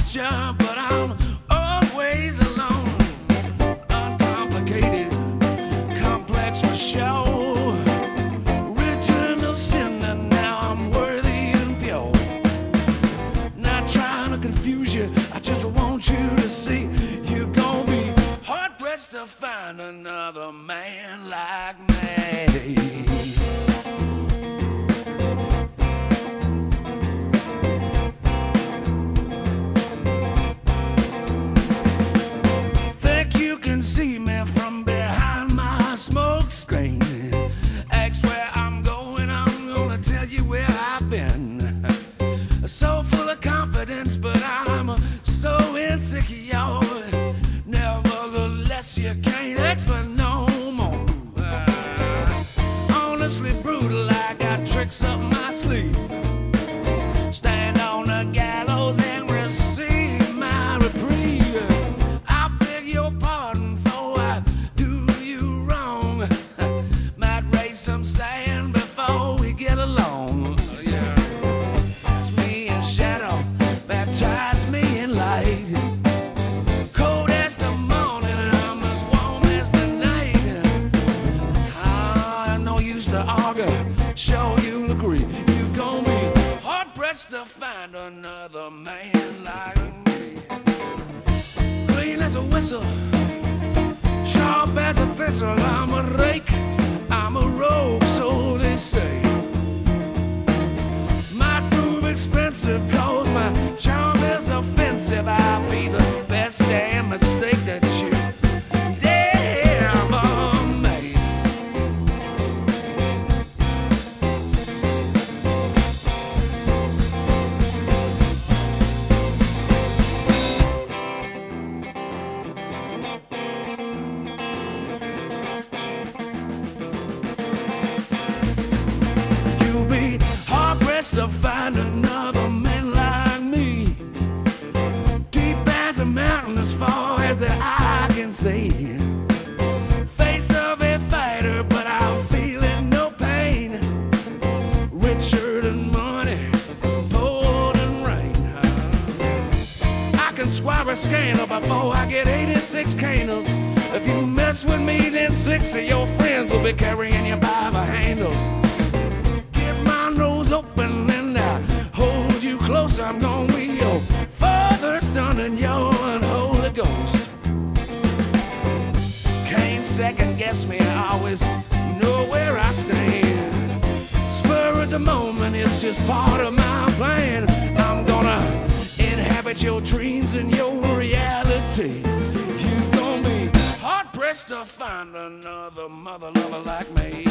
lost you, but I'm always alone. Uncomplicated, complex for show. Original sinner, now I'm worthy and pure. Not trying to confuse you, I just want you to see you're gonna be hard-pressed to find another man like me. See me from behind my smoke screen. Ask where I'm going, I'm gonna tell you where I've been. So full of confidence, but I'm so insecure. Nevertheless, you can't ask for no more. Honestly brutal, I got tricks up my sleeve. Stand on the gallows and receive my reprieve. I beg your pardon. Some sand before we get along. Yeah. It's me in shadow, baptize me in light. Cold as the morning, I'm as warm as the night. No use to argue, sure you'll agree. You gon' be hard pressed to find another man like me. Clean as a whistle, sharp as a thistle. I'm a rake, I'm a rogue, so they say. Might prove expensive, cause my charm is offensive. I'll be the best damn mistake that you ever made. Be hard-pressed to find another man like me. Deep as a mountain, as far as the eye can see. Face of a fighter, but I'm feeling no pain. Richer than money, more than rain. I can squire a scandal before I get 86 candles. If you mess with me, then 6 of your friends will be carrying you by the handles. Open and I hold you close. I'm gonna be your Father, Son, and your Holy Ghost. Can't second guess me, I always know where I stand. Spur of the moment is just part of my plan. I'm gonna inhabit your dreams and your reality. You're gonna be hard pressed to find another mother lover like me.